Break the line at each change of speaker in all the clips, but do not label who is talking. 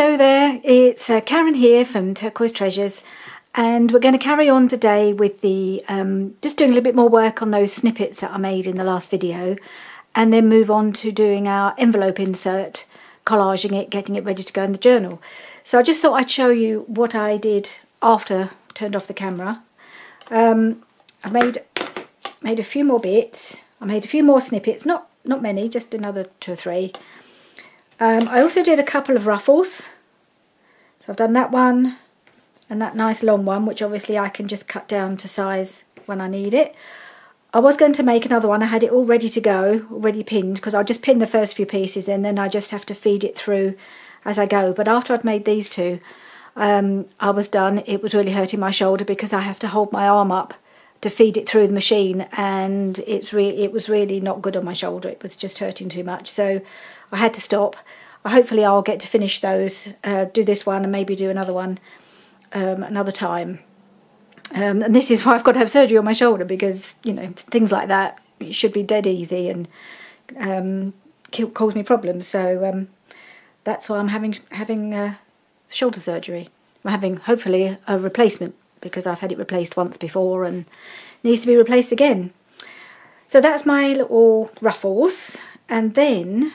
Hello there, it's Karen here from Turquoise Treasures, and we're going to carry on today with the just doing a little bit more work on those snippets that I made in the last video, and then move on to doing our envelope insert, collaging it, getting it ready to go in the journal. So I just thought I'd show you what I did after I turned off the camera. I made a few more bits. I made a few more snippets, not many, just another 2 or 3. I also did a couple of ruffles. So I've done that one and that nice long one, which obviously I can just cut down to size when I need it. I was going to make another one. I had it all ready to go, already pinned, because I'll just pin the first few pieces and then I just have to feed it through as I go. But after I'd made these two, I was done. It was really hurting my shoulder because I have to hold my arm up to feed it through the machine, and it was really not good on my shoulder. It was just hurting too much, so I had to stop. Hopefully I'll get to finish those, do this one and maybe do another one another time. And this is why I've got to have surgery on my shoulder, because, you know, things like that, it should be dead easy and cause me problems. So that's why I'm having shoulder surgery. I'm having, hopefully, a replacement, because I've had it replaced once before and needs to be replaced again. So that's my little ruffles. And then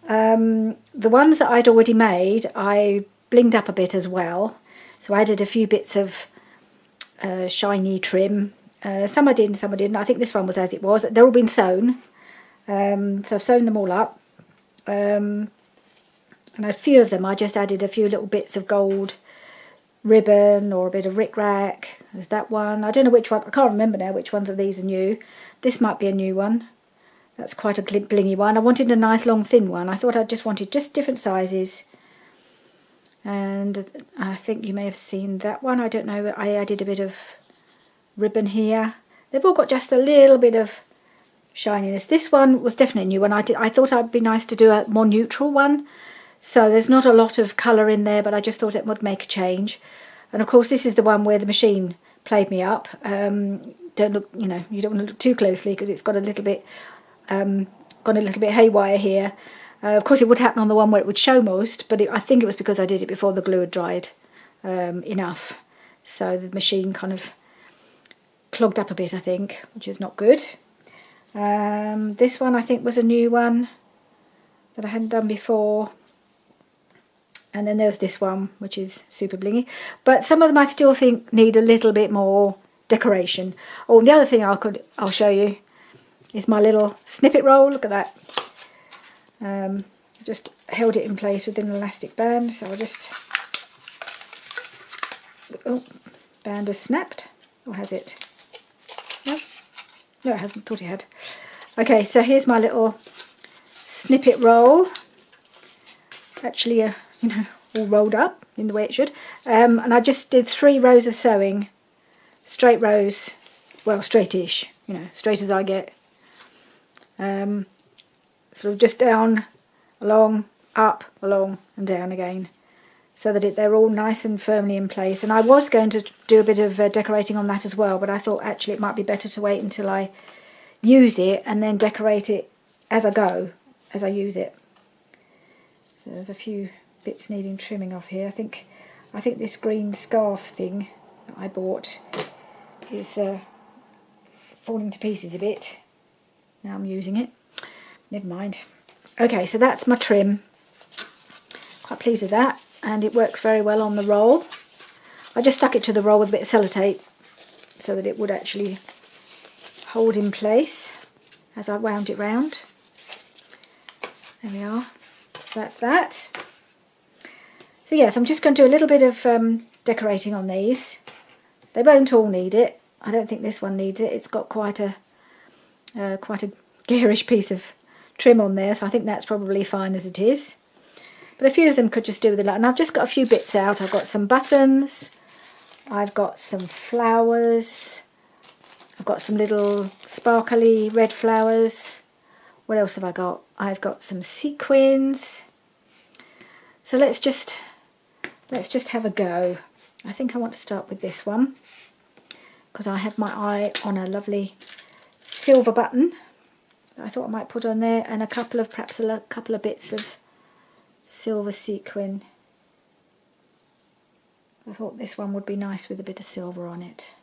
the ones that I'd already made, I blinged up a bit as well. So I added a few bits of shiny trim. Some I did and some I didn't. I think this one was as it was. They're all been sewn. So I've sewn them all up. And a few of them I just added a few little bits of gold ribbon or a bit of rickrack. There's that one. I don't know which one. I can't remember now which ones of these are new. This might be a new one. That's quite a blingy one. I wanted a nice long thin one. I thought I just wanted just different sizes. And I think you may have seen that one. I don't know. I added a bit of ribbon here. They've all got just a little bit of shininess. This one was definitely a new one. I thought it'd be nice to do a more neutral one. So there's not a lot of colour in there, but I just thought it would make a change. And of course this is the one where the machine played me up. Don't look, you know, you don't want to look too closely because it's got a little bit gone a little bit haywire here. Of course it would happen on the one where it would show most, but I think it was because I did it before the glue had dried enough. So the machine kind of clogged up a bit, I think, which is not good. This one I think was a new one that I hadn't done before. And then there's this one, which is super blingy. But some of them I still think need a little bit more decoration. Oh, and the other thing I'll show you is my little snippet roll. Look at that. Just held it in place with an elastic band. So I'll just... Oh, band has snapped. Or has it? No, no, it hasn't. Thought it had. Okay, so here's my little snippet roll. Actually, you know, all rolled up in the way it should. And I just did 3 rows of sewing, straight rows, well, straightish, you know, straight as I get. Sort of just down, along, up, along, and down again, so that they're all nice and firmly in place. And I was going to do a bit of decorating on that as well, but I thought actually it might be better to wait until I use it and then decorate it as I go, as I use it. So there's a few bits needing trimming off here. I think this green scarf thing that I bought is falling to pieces a bit. Now I'm using it. Never mind. Okay, so that's my trim. Quite pleased with that, and it works very well on the roll. I just stuck it to the roll with a bit of sellotape so that it would actually hold in place as I wound it round. There we are. So that's that. So yes, I'm just going to do a little bit of decorating on these. They won't all need it. I don't think this one needs it. It's got quite a garish piece of trim on there, so I think that's probably fine as it is. But a few of them could just do with it. And I've just got a few bits out. I've got some buttons. I've got some flowers. I've got some little sparkly red flowers. What else have I got? I've got some sequins. So let's just have a go. I think I want to start with this one because I have my eye on a lovely silver button I thought I might put on there, and perhaps a couple of bits of silver sequin. I thought this one would be nice with a bit of silver on it.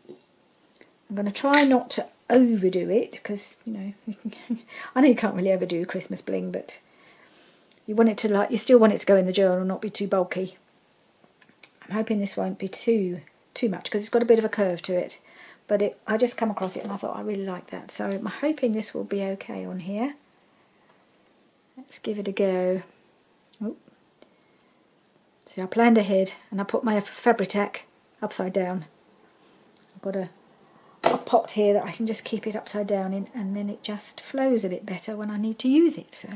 I'm going to try not to overdo it because, you know, I know you can't really overdo Christmas bling, but you want it to you still want it to go in the journal, not be too bulky. I'm hoping this won't be too much because it's got a bit of a curve to it. But I just come across it and I thought I really like that. So I'm hoping this will be okay on here. Let's give it a go. Oh. See, I planned ahead and I put my Fabri-Tac upside down. I've got a pot here that I can just keep it upside down in, and then it just flows a bit better when I need to use it. So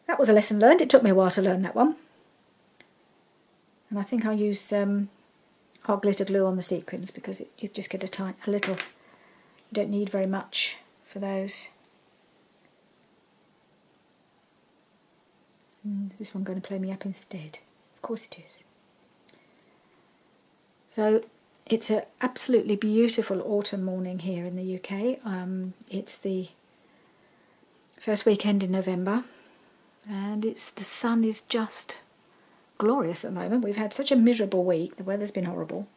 that was a lesson learned. It took me a while to learn that one. And I think I'll use hot glitter glue on the sequins because you just get a little, you don't need very much for those. Is this one going to play me up instead? Of course it is. So it's an absolutely beautiful autumn morning here in the UK. It's the first weekend in November and the sun is just glorious at the moment. We've had such a miserable week, the weather's been horrible.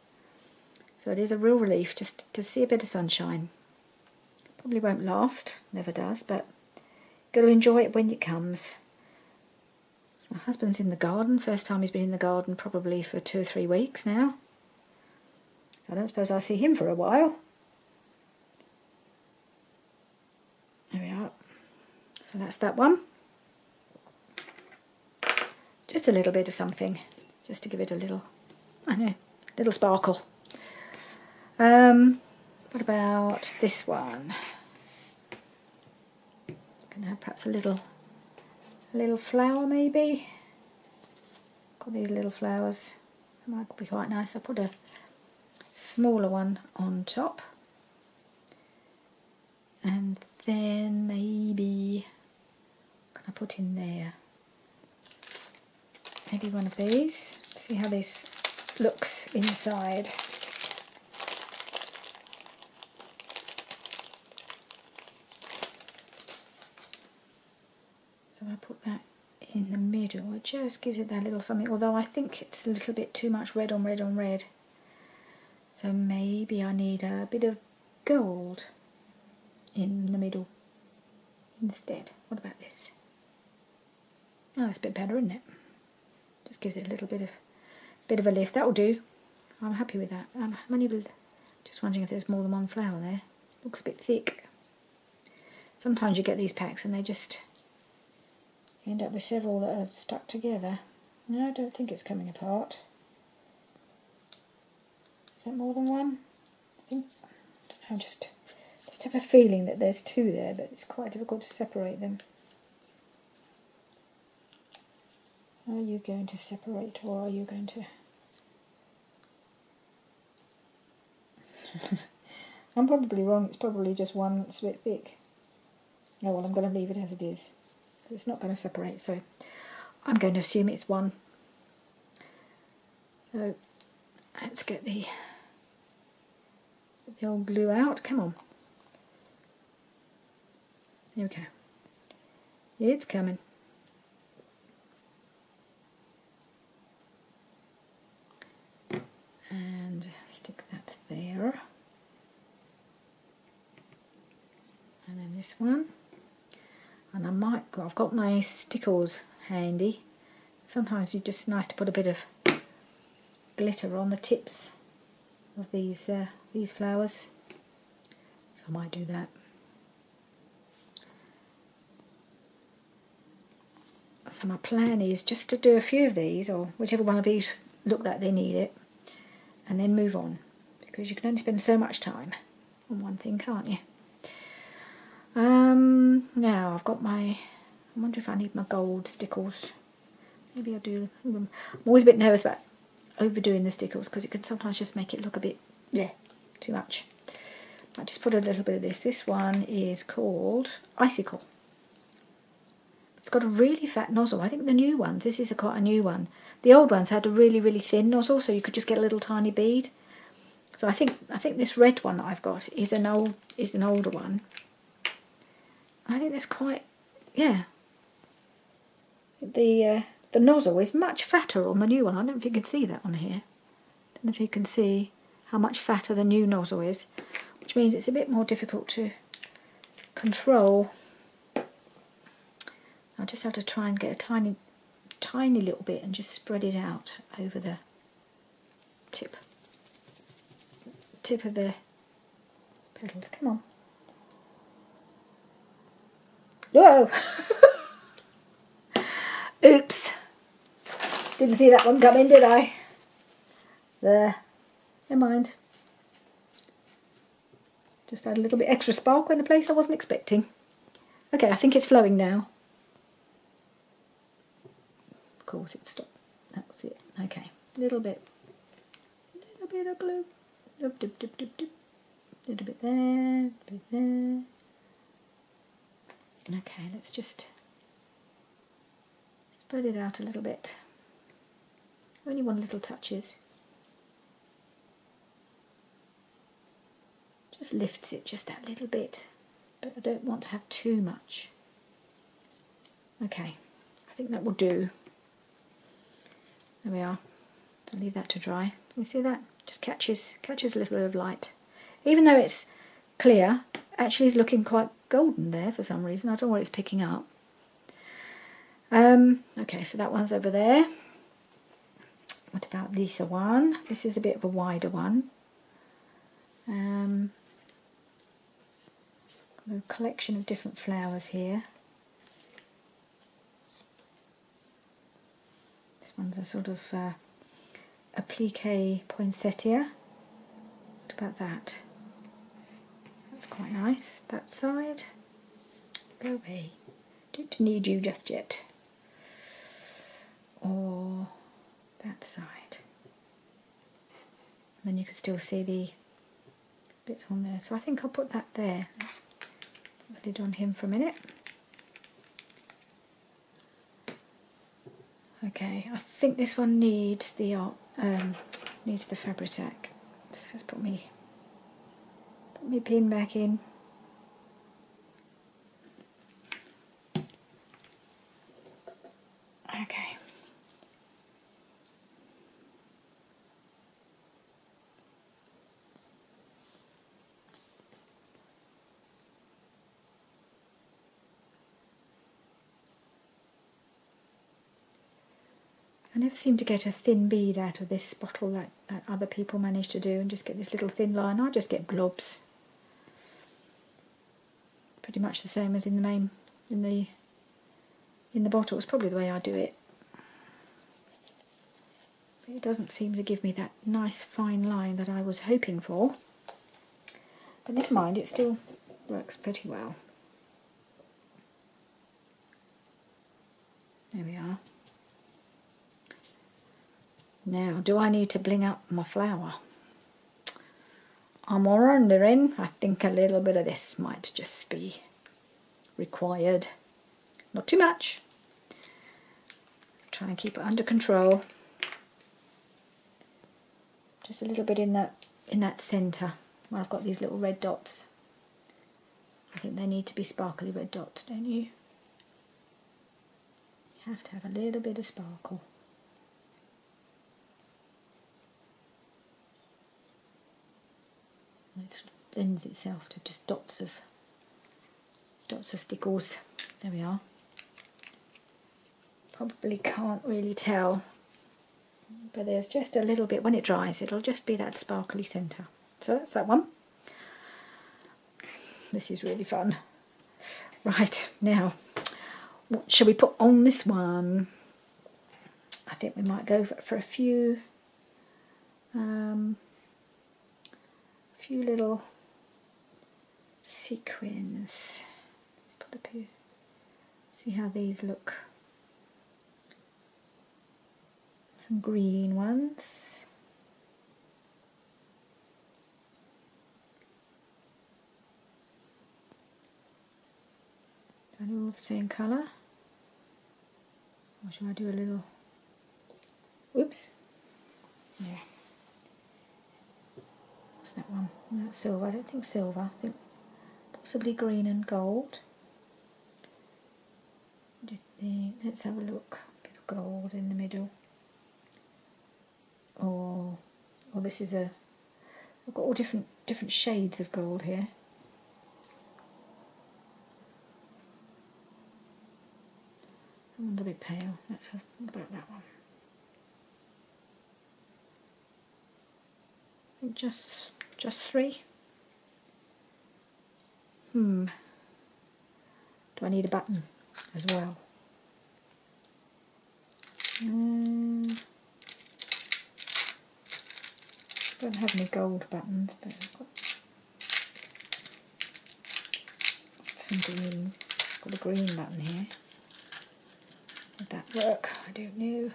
So it is a real relief just to see a bit of sunshine. Probably won't last, never does, but got to enjoy it when it comes. My husband's in the garden, first time he's been in the garden probably for 2 or 3 weeks now. So I don't suppose I'll see him for a while. There we are. So that's that one. Just a little bit of something, just to give it a little, I don't know, little sparkle. What about this one? Gonna have perhaps a little flower maybe. Got these little flowers. That might be quite nice. I'll put a smaller one on top. And then maybe, what can I put in there? Maybe one of these. See how this looks inside. So I put that in the middle. It just gives it that little something, although I think it's a little bit too much red on red on red. So maybe I need a bit of gold in the middle instead. What about this? Oh, that's a bit better, isn't it? Just gives it a little bit of a lift. That'll do. I'm happy with that. I'm only just wondering if there's more than one flower there. Looks a bit thick. Sometimes you get these packs and they just end up with several that are stuck together. No, I don't think it's coming apart. Is that more than one? I think, I don't know, just have a feeling that there's 2 there, but it's quite difficult to separate them. Are you going to separate, or are you going to... I'm probably wrong, it's probably just one that's a bit thick. Oh well, I'm going to leave it as it is. It's not going to separate, so I'm going to assume it's one. So let's get the old glue out. Come on. Here we go. It's coming. And stick that there. And then this one. And I've got my stickles handy. Sometimes it's just nice to put a bit of glitter on the tips of these flowers. So I might do that. So my plan is just to do a few of these, or whichever one of these look like they need it, and then move on, because you can only spend so much time on one thing, can't you? Now I've got I wonder if I need my gold stickles. Maybe I do. I'm always a bit nervous about overdoing the stickles because it can sometimes just make it look a bit, too much. I just put a little bit of this. This one is called Icicle. It's got a really fat nozzle. I think the new ones, this is quite a new one. The old ones had a really, really thin nozzle, so you could just get a little tiny bead. So I think this red one that I've got is an older one. I think that's quite, yeah, The nozzle is much fatter on the new one. I don't know if you can see that on here. I don't know if you can see how much fatter the new nozzle is, which means it's a bit more difficult to control. I'll just have to try and get a tiny little bit and just spread it out over the tip of the petals. Come on. Whoa! Oops. Didn't see that one coming, did I? There. Never mind. Just add a little bit extra sparkle in a place I wasn't expecting. Okay, I think it's flowing now. Of course it stopped. That was it. Okay. Little bit of glue. Dip, dip, dip, dip, dip. Little bit there, a bit there. Okay, let's just spread it out a little bit. Only one little touches. Just lifts it just that little bit, but I don't want to have too much. Okay, I think that will do. There we are. I'll leave that to dry. Can you see that? Just catches a little bit of light. Even though it's clear, actually it's looking quite golden there for some reason. I don't know what it's picking up. Okay, so that one's over there. What about this one? This is a bit of a wider one. Got a collection of different flowers here. This one's a sort of applique poinsettia. What about that? That's quite nice. That side. Go away. Don't need you just yet. Or that side. And then you can still see the bits on there. So I think I'll put that there. Let's put the lid on him for a minute. Okay, I think this one needs the Fabri-Tac. So let's put me pin back in. Okay. I never seem to get a thin bead out of this bottle that other people manage to do, and just get this little thin line. I just get blobs. Pretty much the same as in the main in the bottle. It's probably the way I do it. But it doesn't seem to give me that nice fine line that I was hoping for. But never mind, it still works pretty well. There we are. Now, do I need to bling up my flower? I'm wondering. I think a little bit of this might just be required. Not too much. Let's try and keep it under control. Just a little bit in that centre where I've got these little red dots. I think they need to be sparkly red dots, don't you? You have to have a little bit of sparkle. It lends itself to just dots of stickles. There we are. Probably can't really tell, but there's just a little bit. When it dries, it'll just be that sparkly centre. So that's that one. This is really fun. Right, now, what shall we put on this one? I think we might go for a few little sequins. Let's put up here. See how these look. Some green ones. Do I do all the same colour? Or should I do a little... Whoops. Yeah. What's that one? No, that's silver. I don't think silver. I think possibly green and gold. let's have a look. A bit of gold in the middle. Oh, this is I've got all different shades of gold here. That one's a bit pale. Let's have about that one. I think just 3. Do I need a button as well? Don't have any gold buttons, but I've got some green. Got a green button here. Would that work? I don't know.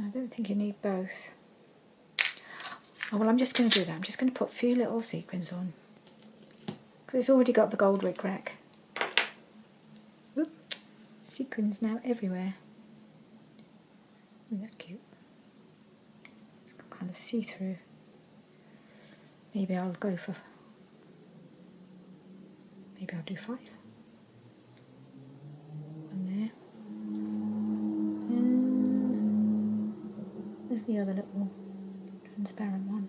I don't think you need both. Oh, well, I'm just going to do that. I'm just going to put a few little sequins on. Because it's already got the gold rickrack. Whoop. Sequins now everywhere. Oh, that's cute. It's kind of see-through. Maybe I'll do 5. One there. And there's the other little transparent one.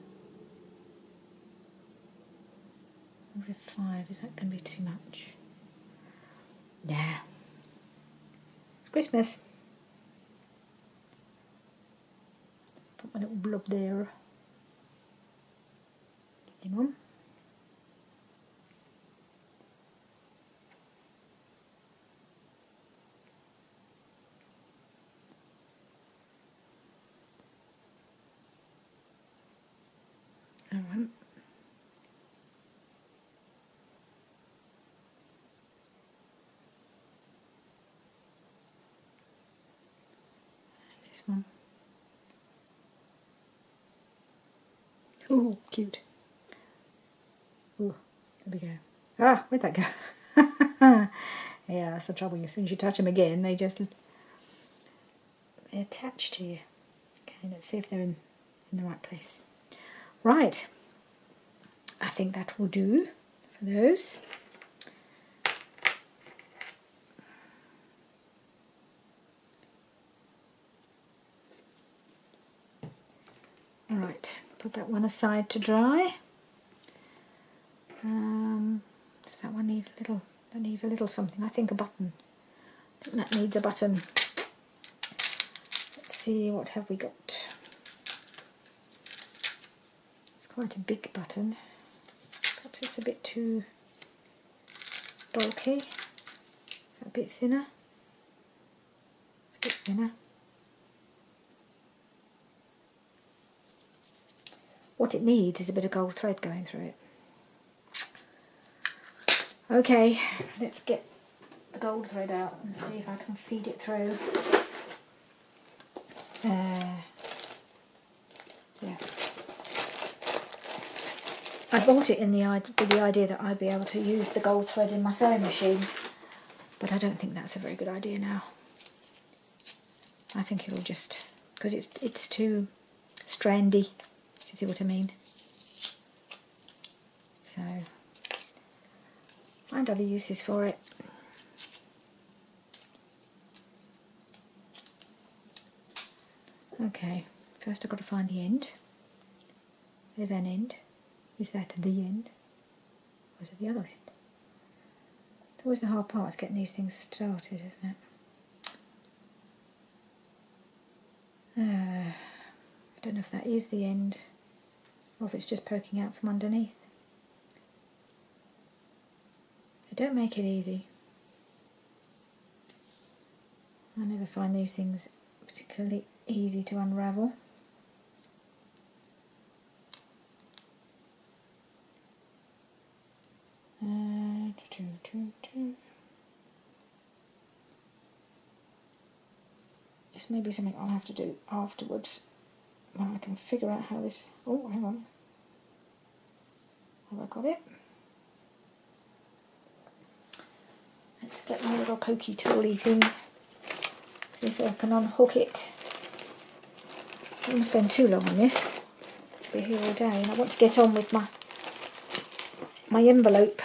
5, is that going to be too much? Yeah. It's Christmas. Put my little blob there. Hang on. Alright. This one. Oh, cute. Oh, there we go. Ah, where'd that go? Yeah, that's the trouble. As soon as you touch them again, they attach to you. Okay, let's see if they're in the right place. Right, I think that will do for those. All right, put that one aside to dry. Does that one need a little? That needs a little something. I think a button. I think that needs a button. Let's see, what have we got? Quite a big button. Perhaps it's a bit too bulky. Is that a bit thinner? It's a bit thinner. What it needs is a bit of gold thread going through it. Okay, let's get the gold thread out and see if I can feed it through. Yeah. I bought it with the idea that I'd be able to use the gold thread in my sewing machine, but I don't think that's a very good idea now. I think it'll just, because it's too strandy, if you see what I mean. So, find other uses for it. Okay, first I've got to find the end. There's an end. Is that the end? Or is it the other end? It's always the hard part, is getting these things started, isn't it? I don't know if that is the end, or if it's just poking out from underneath. They don't make it easy. I never find these things particularly easy to unravel. This may be something I'll have to do afterwards when I can figure out how this... Oh, hang on. Have I got it? Let's get my little pokey tooly thing. See if I can unhook it. I don't want to spend too long on this. I'll be here all day, and I want to get on with my envelope.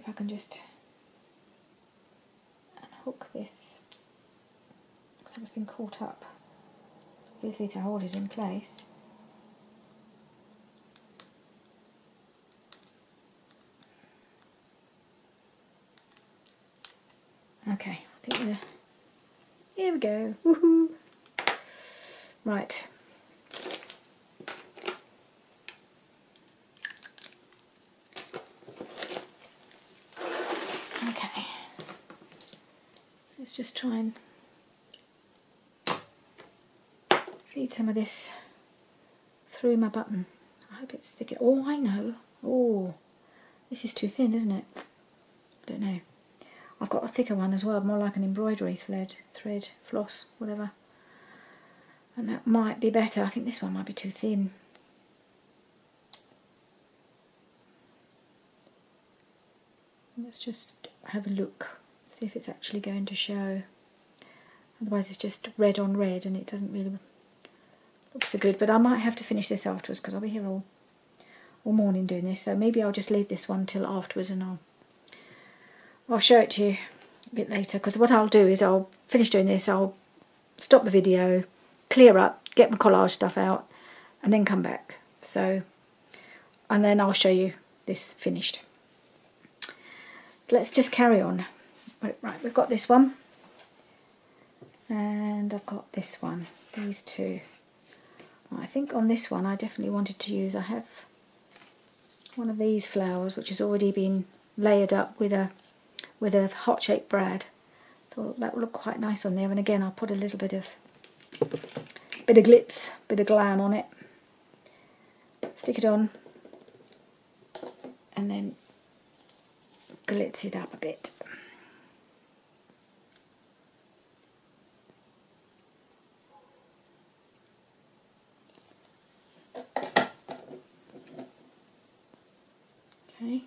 if I can just unhook this. Looks like it's been caught up. Easy to hold it in place. Okay, I think we're... Here we go. Woohoo! Right. Okay. Let's just try and feed some of this through my button. I hope it's sticking. Oh, I know. Oh, this is too thin, isn't it? I don't know. I've got a thicker one as well, more like an embroidery thread, floss, whatever. And that might be better. I think this one might be too thin. Let's just have a look, see if it's actually going to show. Otherwise it's just red on red and it doesn't really look so good. But I might have to finish this afterwards because I'll be here all morning doing this. So maybe I'll just leave this one till afterwards and I'll show it to you a bit later. Because what I'll do is I'll finish doing this, I'll stop the video, clear up, get my collage stuff out and then come back. So, and then I'll show you this finished. Let's just carry on. Right, we've got this one and I've got this one, these two. I think on this one I definitely wanted to use, I have one of these flowers which has already been layered up with a heart-shaped brad, so that will look quite nice on there. And again I'll put a little bit of glitz, bit of glam on it, stick it on and then glitz it up a bit. Okay.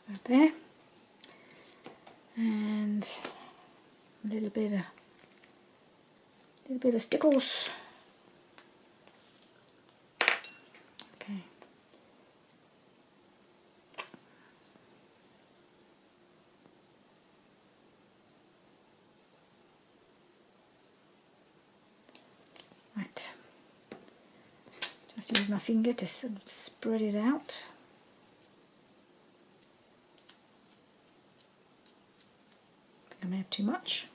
Right there. And a little bit of stickles. Okay. Right. Just use my finger to sort of spread it out. I may have too much.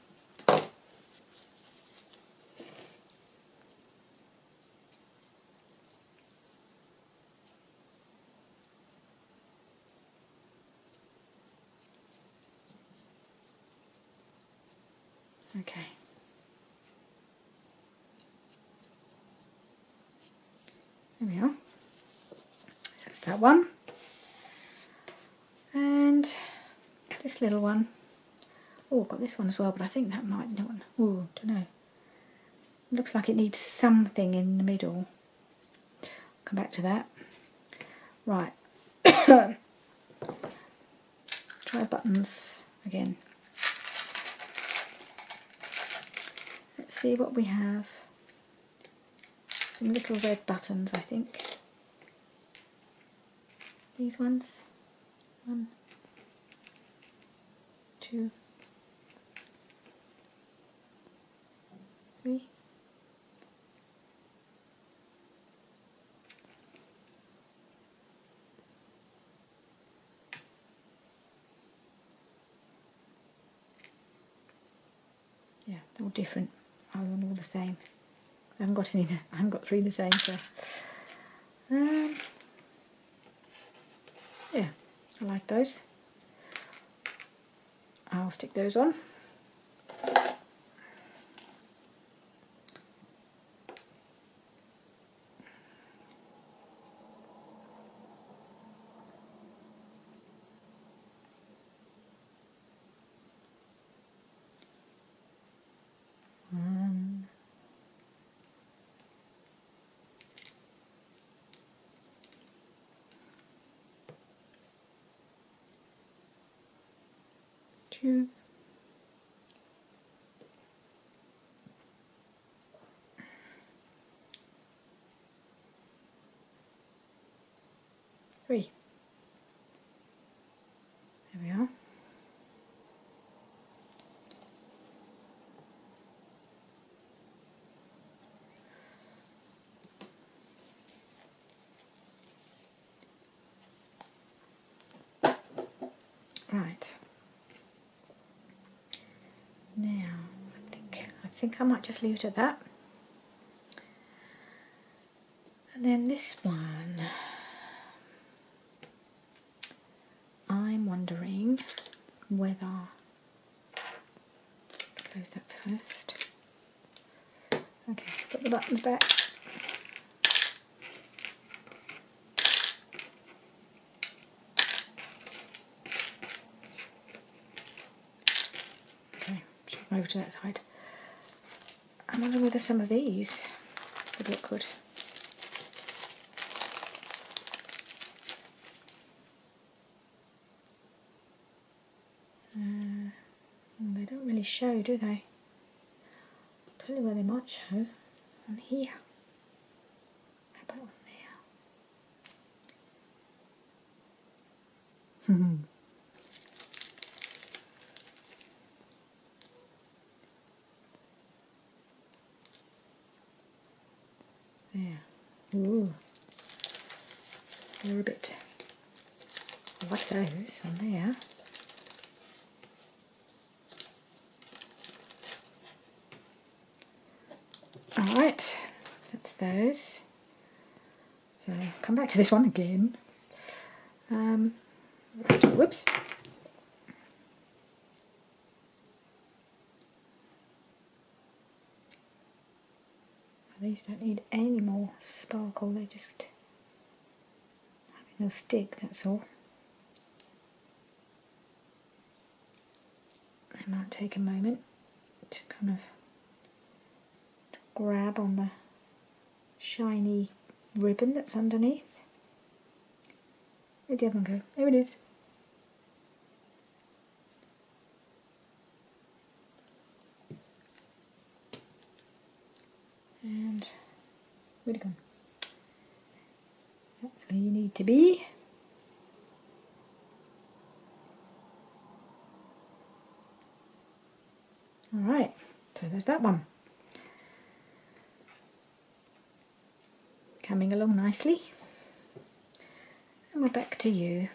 Okay. There we are. So that's that one. And this little one. Oh, I've got this one as well, but I think that might not. Oh, don't know. It looks like it needs something in the middle. Come back to that. Right. Try buttons again. Let's see what we have. Some little red buttons, I think. These ones. 1, 2, 3. Yeah, they're all different. I want all the same. I haven't got any. I haven't got 3 the same. So, yeah, I like those. I'll stick those on. One, 2, 3, 3. There we are. Right. Now, I think I might just leave it at that. And then this one, I'm wondering whether, close that first. Okay, put the buttons back. Okay, shift them over to that side. I wonder whether some of these would look good. They don't really show, do they? I'll tell you where they might show. On here. How about on there? There. Ooh. They're a bit. I like those on there. Alright, that's those. So come back to this one again. Whoops. These don't need any more sparkle, they just they'll stick, that's all. It might take a moment to kind of grab on the shiny ribbon that's underneath. Where'd the other one go? There it is. And where'd it go? That's where you need to be. Alright, so there's that one. Coming along nicely. And we're back to you.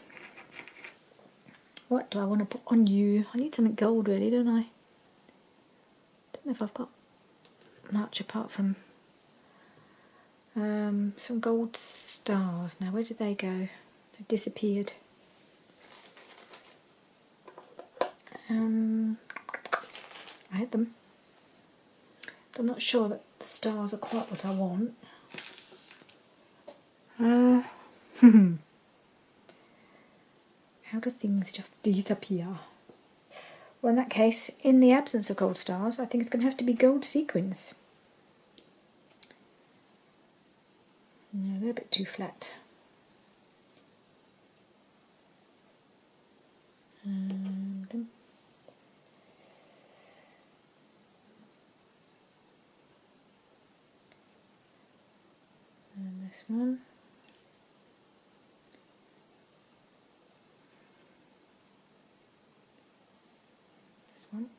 What do I want to put on you? I need something gold really, don't I? Don't know if I've got much apart from some gold stars. Now where did they go? They've disappeared. I had them. But I'm not sure that the stars are quite what I want. How do things just disappear? Well, in that case, in the absence of gold stars, I think it's going to have to be gold sequins. No, they're a bit too flat. And this one. This one.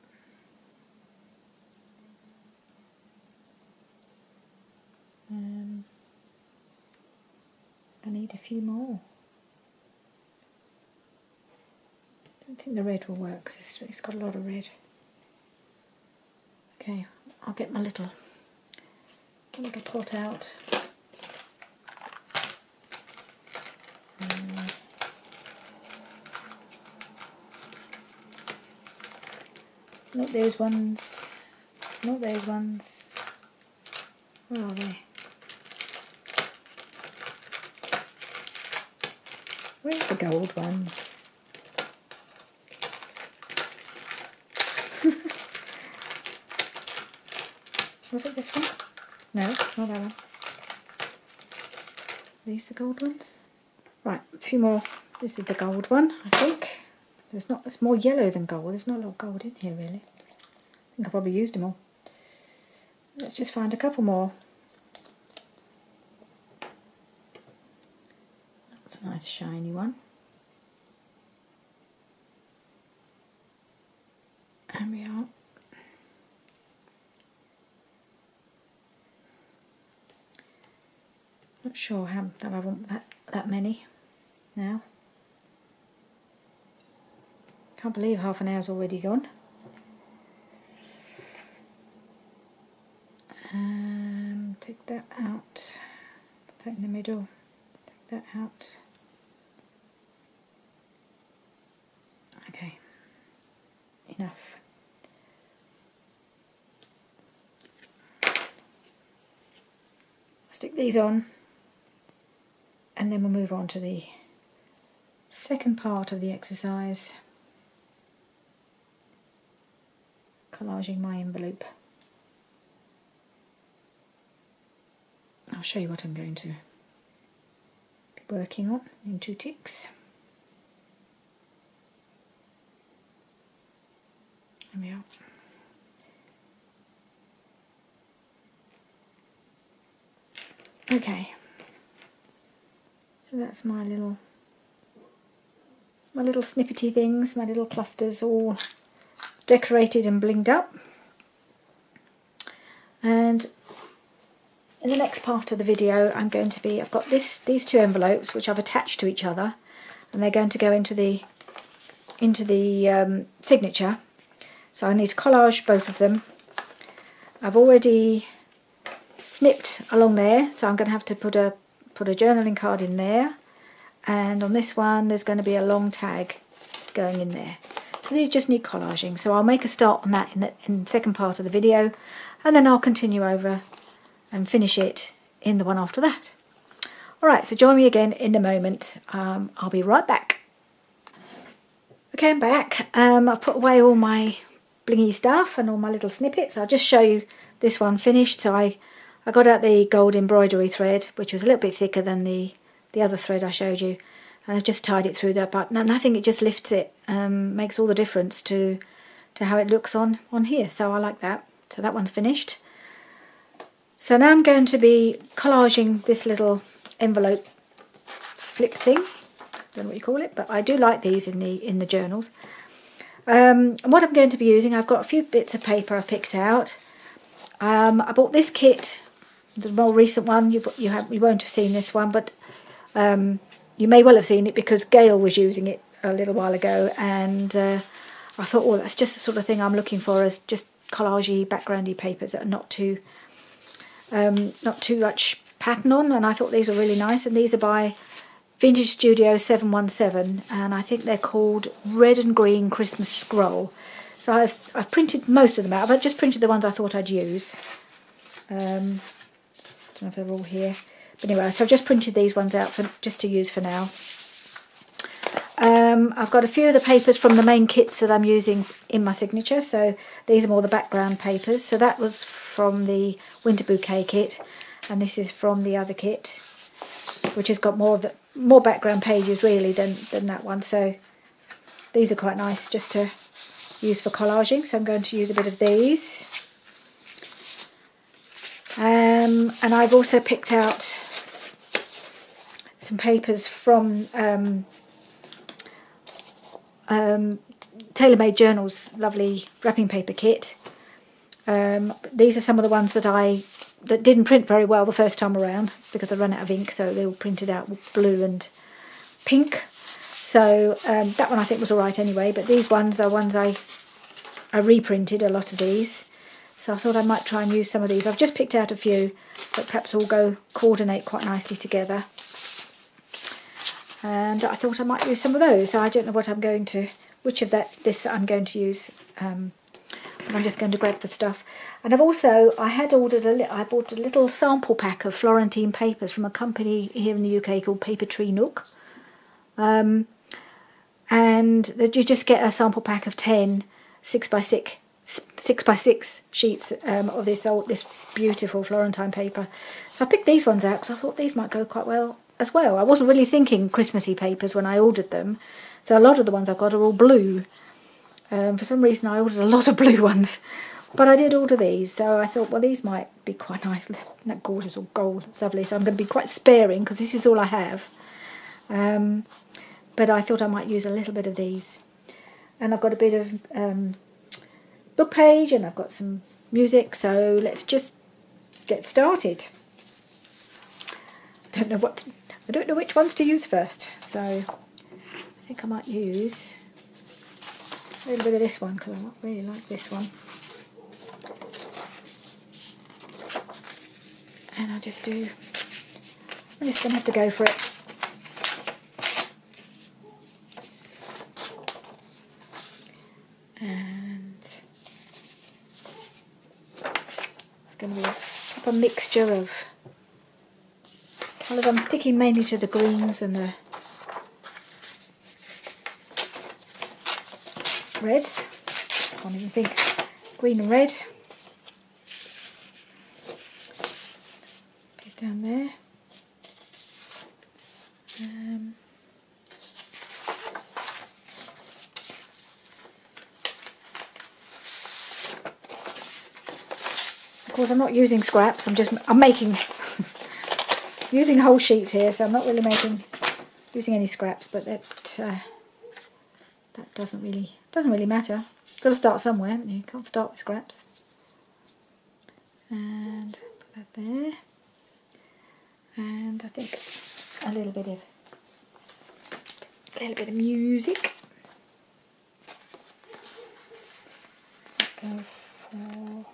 I need a few more. I don't think the red will work because it's got a lot of red. Okay, I'll get my little pot out. Not those ones. Not those ones. Where are they? Where's the gold ones? Was it this one? No, not that one. Are these the gold ones? Right, a few more. This is the gold one, I think. It's more yellow than gold. There's not a lot of gold in here really. I think I probably used them all. Let's just find a couple more. That's a nice shiny one. There we are. Not sure how that I want that many now. Can't believe half an hour's already gone. Take that out. Put that in the middle. Take that out. Okay. Enough. Stick these on, and then we'll move on to the second part of the exercise, collaging my envelope. I'll show you what I'm going to be working on in 2 ticks. There we are. Okay, so that's my little snippety things, my little clusters all decorated and blinged up. And in the next part of the video I've got these 2 envelopes which I've attached to each other, and they're going to go into the signature. So I need to collage both of them. I've already snipped along there, so I'm going to have to put a journaling card in there, and on this one there's going to be a long tag going in there. So these just need collaging, so I'll make a start on that in the second part of the video, and then I'll continue over and finish it in the one after that. Alright, so join me again in a moment. I'll be right back. Okay, I'm back. I've put away all my blingy stuff and all my little snippets. I'll just show you this one finished. So I got out the gold embroidery thread, which was a little bit thicker than the other thread I showed you, and I've just tied it through that button, and I think it just lifts it, makes all the difference to how it looks on here, so I like that. So that one's finished. So now I'm going to be collaging this little envelope flick thing. Don't know what you call it, but I do like these in the journals. And what I'm going to be using, I've got a few bits of paper I picked out. I bought this kit, the more recent one. You won't have seen this one, but you may well have seen it because Gail was using it a little while ago, and I thought, oh, that's just the sort of thing I'm looking for, as just collagey, backgroundy papers that are not too much pattern on. And I thought these were really nice, and these are by Vintage Studio 717, and I think they're called Red and Green Christmas Scroll. So I've printed most of them out. I've just printed the ones I thought I'd use. I don't know if they're all here, but anyway, so I've just printed these ones out just to use for now. I've got a few of the papers from the main kits that I'm using in my signature, so these are more the background papers. So that was from the Winter Bouquet kit, and this is from the other kit, which has got more background pages really than that one. So these are quite nice just to use for collaging, so I'm going to use a bit of these. And I've also picked out some papers from Tailor-Made Journals lovely wrapping paper kit. These are some of the ones that didn't print very well the first time around because I ran out of ink, so they all printed out with blue and pink. So that one I think was alright anyway, but these ones are ones I reprinted, a lot of these. So I thought I might try and use some of these. I've just picked out a few that perhaps all coordinate quite nicely together. And I thought I might use some of those. So I don't know what I'm going to, which of this I'm going to use. But I'm just going to grab the stuff. And I bought a little sample pack of Florentine papers from a company here in the UK called Paper Tree Nook. And you just get a sample pack of 10 6x6 sheets of this beautiful Florentine paper. So I picked these ones out because I thought these might go quite well as well. I wasn't really thinking Christmassy papers when I ordered them, so a lot of the ones I've got are all blue. For some reason I ordered a lot of blue ones, but I did order these, so I thought, well, these might be quite nice. Isn't that gorgeous, all gold? It's lovely. So I'm going to be quite sparing because this is all I have. but I thought I might use a little bit of these. And I've got a bit of book page, and I've got some music, so let's just get started. I don't know which ones to use first, so I think I might use a little bit of this one because I really like this one. And I'm just going to have to go for it. And it's going to be a mixture of colours. I'm sticking mainly to the greens and the reds. I can't even think. Green and red. Goes down there. Of course, I'm not using scraps. I'm making using whole sheets here, so I'm not really using any scraps. But that doesn't really matter. You've got to start somewhere, haven't you? You can't start with scraps. And put that there. And I think a little bit of music. Go for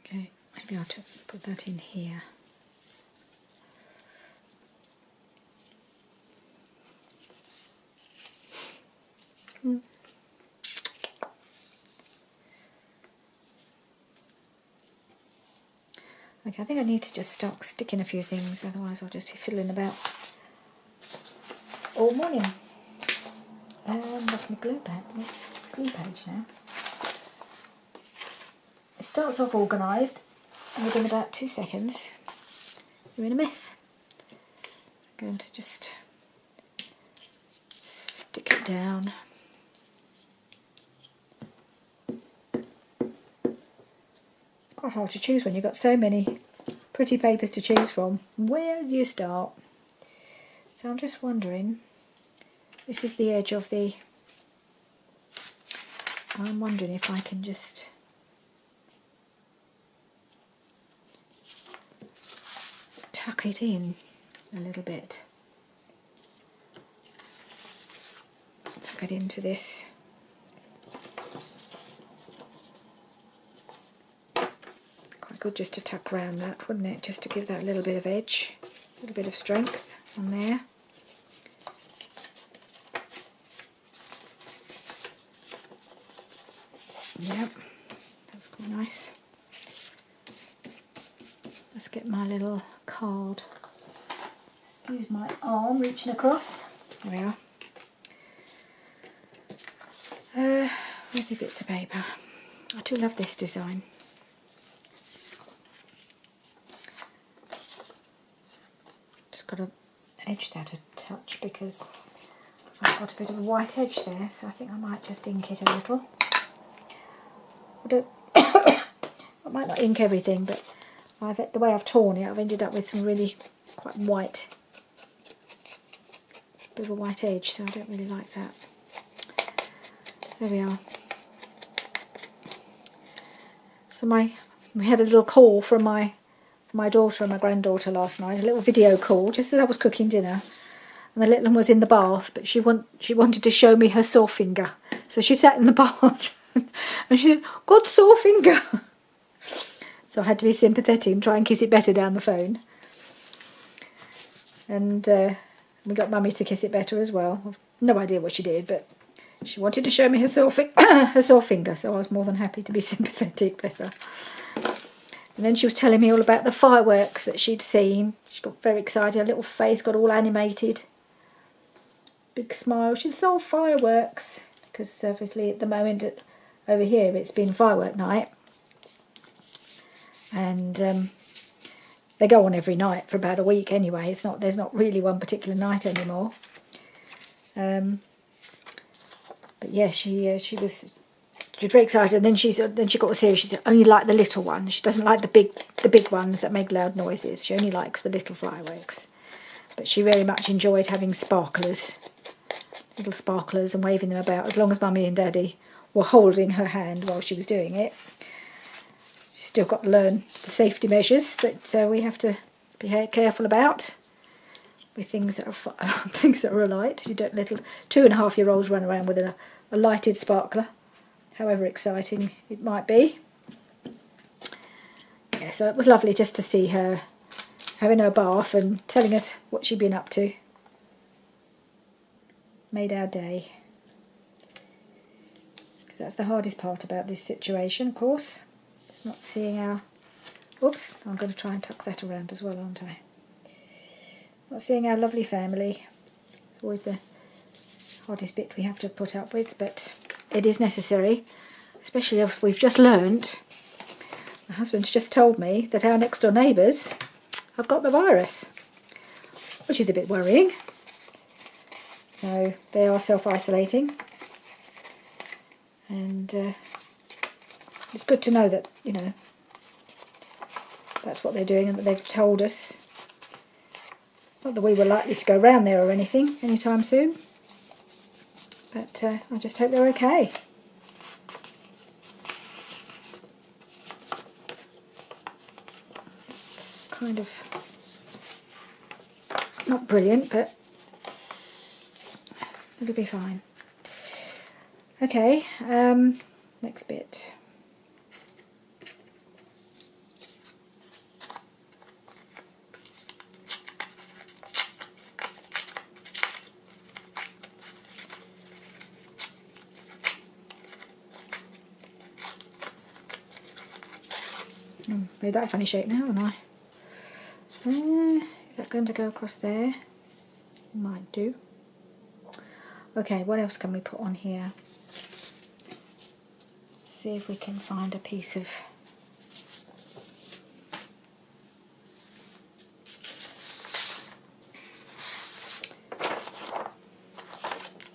okay, maybe I'll just put that in here. Okay, I think I need to just start sticking a few things, otherwise I'll just be fiddling about all morning. That's my glue page now. It starts off organised, and within about 2 seconds you're in a mess. I'm going to just stick it down. It's quite hard to choose when you've got so many pretty papers to choose from. Where do you start? So I'm just wondering, this is the edge of the, I'm wondering if I can just tuck it in a little bit. Tuck it into this. Quite good just to tuck around that, wouldn't it? Just to give that a little bit of edge, a little bit of strength on there. Yep, that's quite nice. Let's get my little card. Excuse my arm reaching across. There we are. Lovely bits of paper. I do love this design. Just got to edge that a touch because I've got a bit of a white edge there, so I think I might just ink it a little. I might not ink everything, but the way I've torn it, I've ended up with some really quite white, bit of a white edge, so I don't really like that. So there we are. So we had a little call from my daughter and my granddaughter last night, a little video call, just as I was cooking dinner. And the little one was in the bath, but she wanted to show me her sore finger. So she sat in the bath and she said, "God, sore finger." So I had to be sympathetic and try and kiss it better down the phone. And we got Mummy to kiss it better as well. No idea what she did, but She wanted to show me her sore, her sore finger, so I was more than happy to be sympathetic, bless her. And then she was telling me all about the fireworks that she'd seen. She got very excited, her little face got all animated. Big smile. She saw fireworks, because obviously at the moment over here it's been firework night. And they go on every night for about a week anyway. There's not really one particular night anymore. But yeah, she was very excited. And then she got serious. She said only like the little ones. She doesn't like the big ones that make loud noises. She only likes the little fireworks. But she very much enjoyed having sparklers, little sparklers, and waving them about, as long as Mummy and Daddy were holding her hand while she was doing it. She's still got to learn the safety measures that we have to be careful about with things that are alight. You don't let 2.5-year-olds run around with a lighted sparkler, however exciting it might be. Yeah, so it was lovely just to see her having her bath and telling us what she'd been up to. Made our day. Because that's the hardest part about this situation, of course. It's not seeing our... Oops, I'm going to try and tuck that around as well, aren't I? Not seeing our lovely family. It's always the hardest bit we have to put up with, but it is necessary, especially if we've just learnt. My husband's just told me that our next door neighbours have got the virus, which is a bit worrying. So they are self-isolating, and it's good to know that, you know, that's what they're doing and that they've told us. Not that we were likely to go round there or anything anytime soon, but I just hope they're okay. It's kind of not brilliant, but it'll be fine. Okay, next bit. Made that a funny shape now, haven't I? Is that going to go across there? Might do. Okay, what else can we put on here? See if we can find a piece of...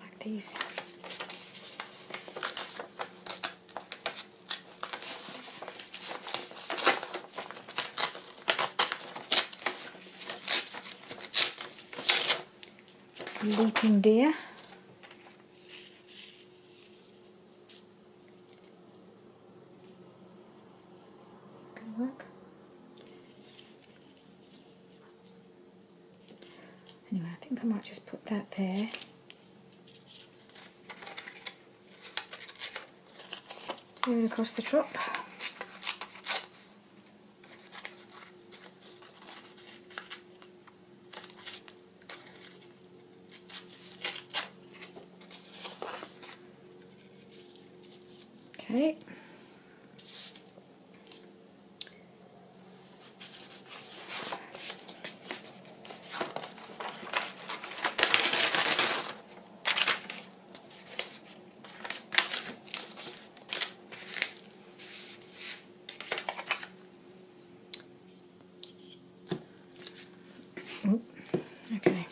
like these. Leaping deer. Gonna work. Anyway, I think I might just put that there. Do it across the top. Okay. Okay.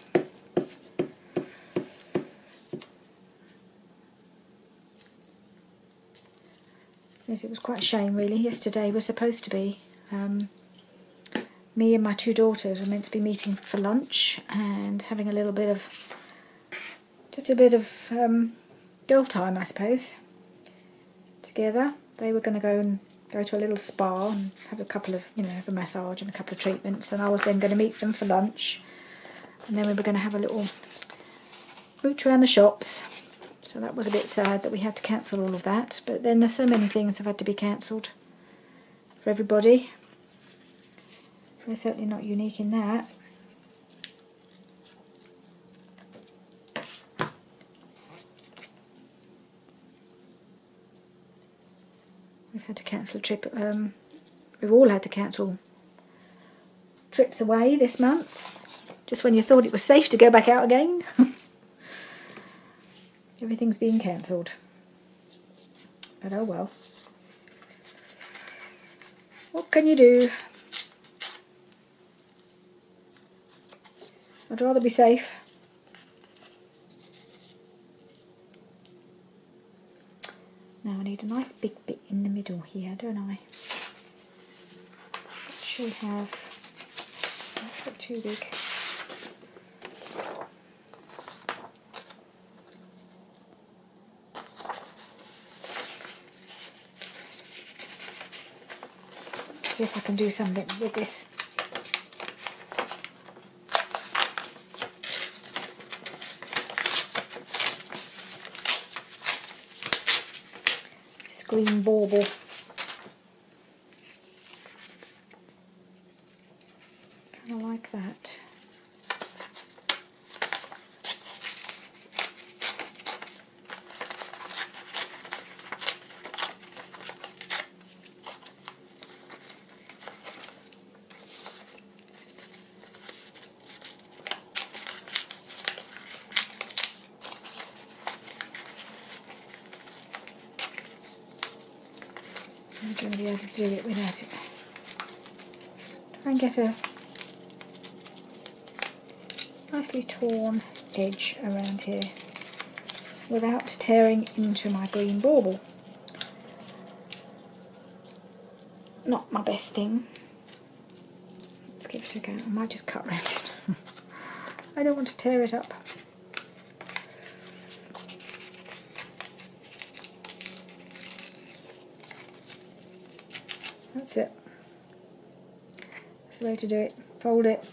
Yes, it was quite a shame really. Yesterday was supposed to be me and my 2 daughters were meant to be meeting for lunch and having a little bit of, just a bit of girl time, I suppose, together. They were going to go to a little spa and have a couple of, you know, have a massage and a couple of treatments, and I was then going to meet them for lunch, and then we were going to have a little mooch around the shops. So that was a bit sad that we had to cancel all of that, but then there's so many things that have had to be cancelled for everybody. We're certainly not unique in that. We've had to cancel a trip. We've all had to cancel trips away this month. Just when you thought it was safe to go back out again. Everything's being cancelled. But oh well. What can you do? I'd rather be safe. Now I need a nice big bit in the middle here, don't I? What should have? That's not too big. Let's see if I can do something with this. Green bauble. Kind of like that. I'm going to be able to do it without it. Try and get a nicely torn edge around here without tearing into my green bauble. Not my best thing. Let's give it a go. I might just cut around it. I don't want to tear it up. That's it. That's the way to do it. Fold it.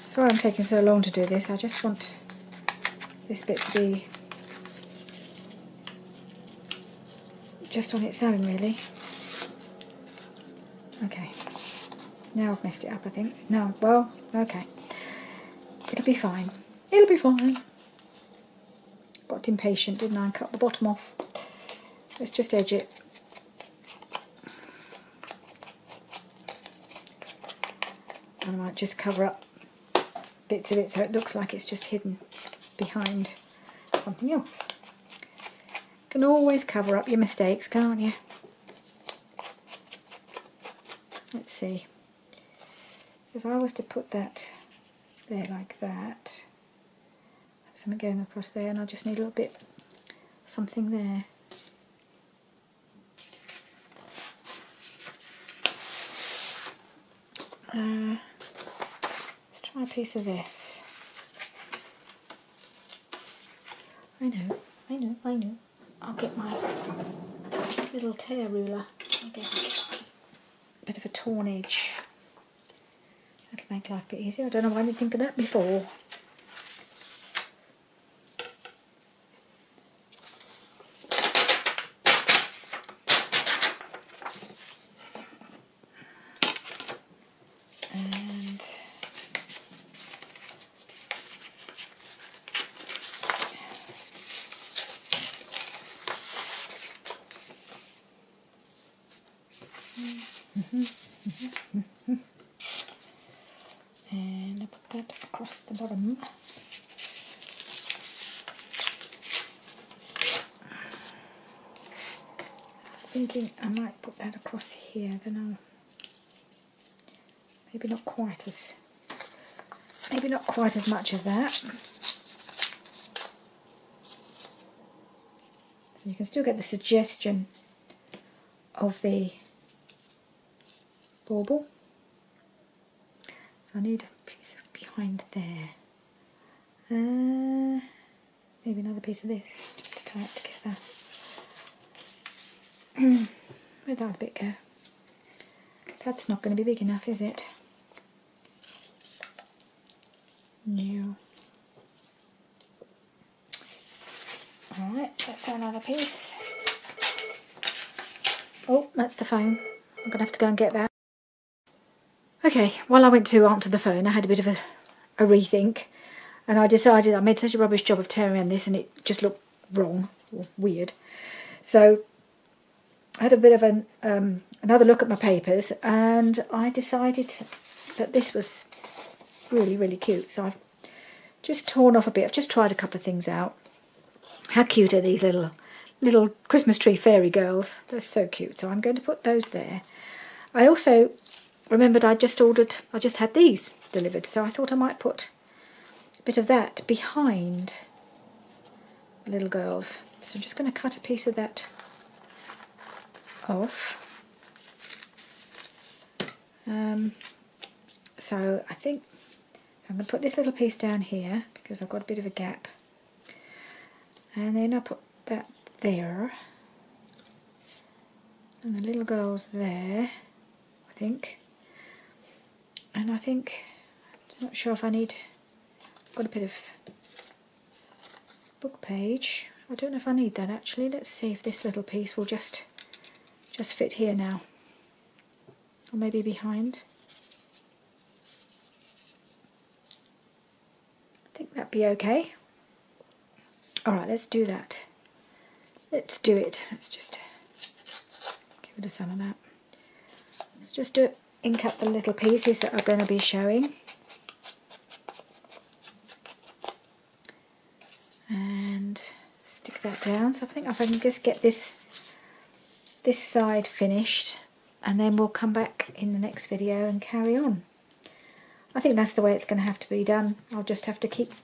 Sorry I'm taking so long to do this. I just want this bit to be just on its own, really. Okay. Now I've messed it up, I think. No, well, okay. It'll be fine. It'll be fine. Got impatient, didn't I? Cut the bottom off. Let's just edge it. And I might just cover up bits of it so it looks like it's just hidden behind something else. You can always cover up your mistakes, can't you? Let's see. If I was to put that there like that, have something going across there, and I just need a little bit something there. Let's try a piece of this. I know. I'll get my little tear ruler. I'll get a bit of a torn edge. That'll make life a bit easier. I don't know why I didn't think of that before. And I put that across the bottom. Thinking I might put that across here, then I'll maybe not quite as much as that. So you can still get the suggestion of the bauble. So I need a piece behind there. Maybe another piece of this just to tie it together. Where'd that bit go? That's not going to be big enough, is it? No. Alright, that's another piece. Oh, that's the phone. I'm going to have to go and get that. Okay, while I went to answer the phone, I had a bit of a rethink. And I decided I made such a rubbish job of tearing around this and it just looked wrong, or weird. So I had a bit of another look at my papers and I decided that this was really, really cute. So I've just torn off a bit. I've just tried a couple of things out. How cute are these little Christmas tree fairy girls? They're so cute. So I'm going to put those there. I also remembered I just had these delivered. So I thought I might put bit of that behind the little girls. So I'm just going to cut a piece of that off. So I think I'm going to put this little piece down here because I've got a bit of a gap. And then I'll put that there. And the little girls there, I think. And I think, I'm not sure if I need... Got a bit of book page. I don't know if I need that actually. Let's see if this little piece will just fit here now. Or maybe behind. I think that'd be okay. Alright, let's do that. Let's do it. Let's just get rid of some of that. Let's just ink up the little pieces that are going to be showing. And stick that down. So I think if I can just get this side finished and then we'll come back in the next video and carry on. I think that's the way it's going to have to be done. I'll just have to keep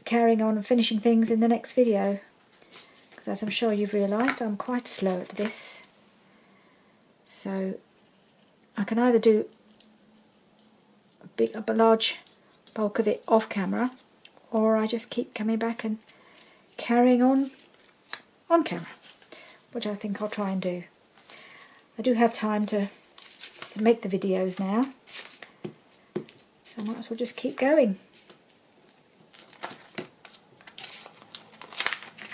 carrying on and finishing things in the next video, because as I'm sure you've realised, I'm quite slow at this. So I can either do a large bulk of it off camera, or I just keep coming back and carrying on camera, which I think I'll try and do. I do have time to make the videos now, so I might as well just keep going.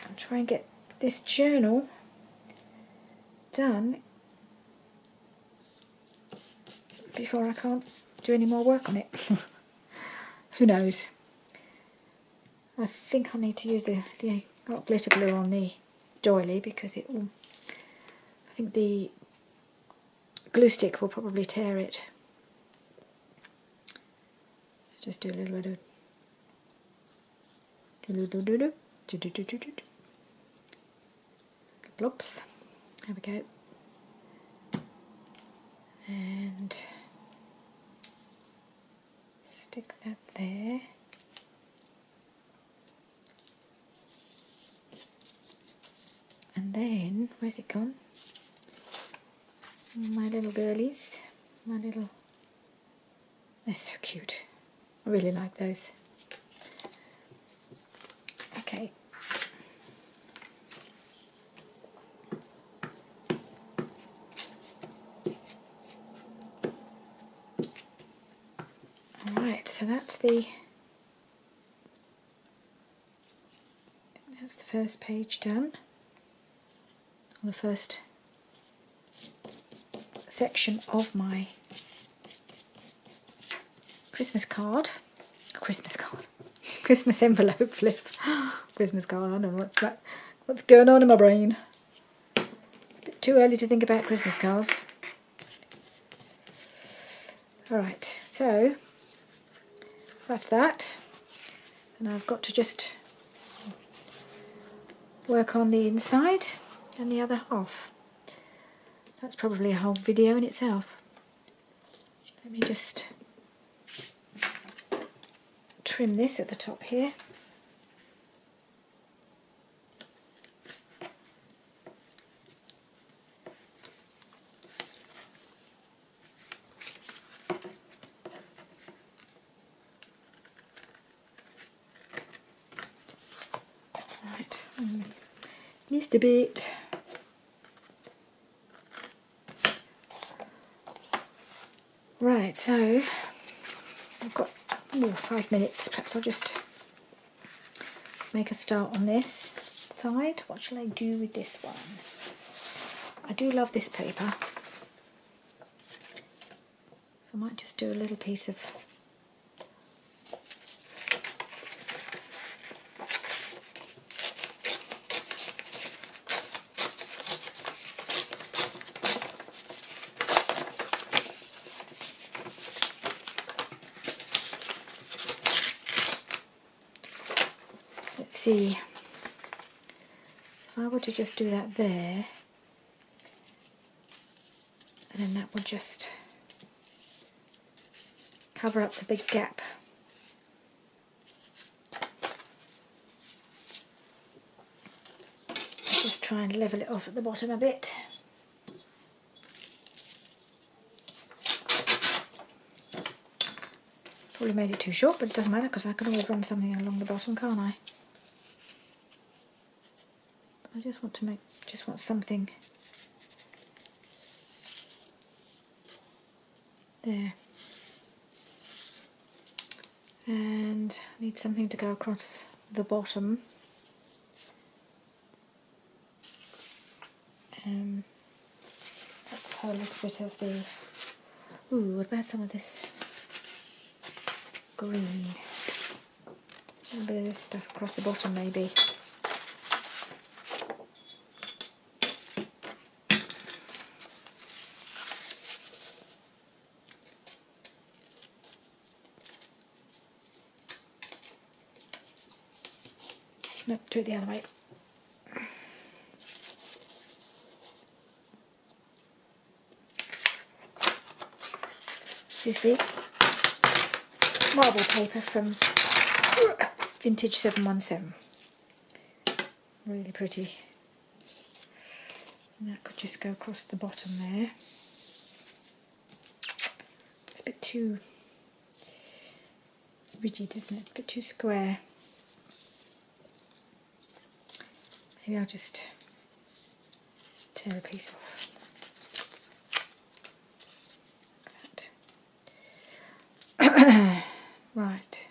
I'll try and get this journal done before I can't do any more work on it. Who knows? I think I need to use the hot glitter glue on the doily because it will, I think the glue stick will probably tear it. Let's just do a little bit of blobs. There we go. And stick that there. And then, where's it gone? My little girlies, they're so cute. I really like those. Okay. Alright, so that's the first page done. The first section of my Christmas envelope flip. Christmas card, I don't know what's going on in my brain. A bit too early to think about Christmas cards. Alright, so that's that. And I've got to just work on the inside and the other half. That's probably a whole video in itself. Let me just trim this at the top here. Right, missed a bit. Right, so I've got 5 minutes, perhaps I'll just make a start on this side. What shall I do with this one? I do love this paper, so I might just do a little piece of see. So if I were to just do that there, and then that would just cover up the big gap. Just try and level it off at the bottom a bit. Probably made it too short, but it doesn't matter because I can always run something along the bottom, can't I? I just want to make, something there. And I need something to go across the bottom. Let's have a little bit of the, ooh, what about some of this green? A little bit of this stuff across the bottom maybe. Nope, do it the other way. This is the marble paper from Vintage 717. Really pretty. And that could just go across the bottom there. It's a bit too rigid, isn't it? A bit too square. Maybe I'll just tear a piece off. Like that. Right.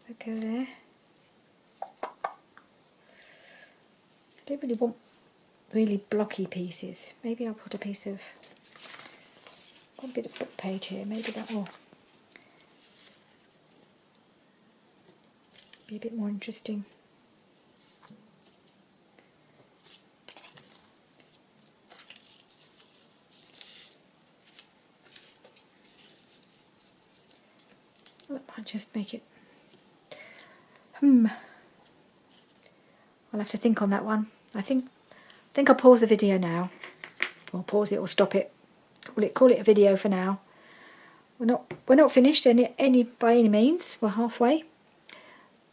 I'll go there. I don't really want really blocky pieces. Maybe I'll put a piece of, a bit of book page here. Maybe that will be a bit more interesting. That might just make it. I'll have to think on that one. I think I'll pause the video now, or pause it or stop it. Call it a video for now. We're not finished by any means. We're halfway,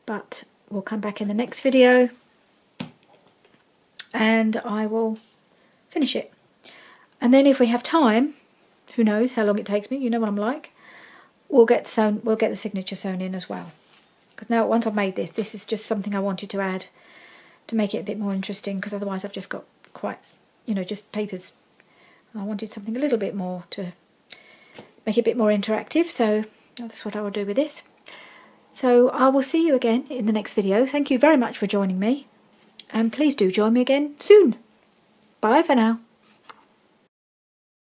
but we'll come back in the next video, and I will finish it. And then if we have time, who knows how long it takes me? You know what I'm like. We'll get the signature sewn in as well. Because now once I've made this is just something I wanted to add to make it a bit more interesting, because otherwise I've just got quite, just papers. I wanted something a little bit more to make it a bit more interactive, so that's what I will do with this. So I will see you again in the next video. Thank you very much for joining me, and please do join me again soon. Bye for now.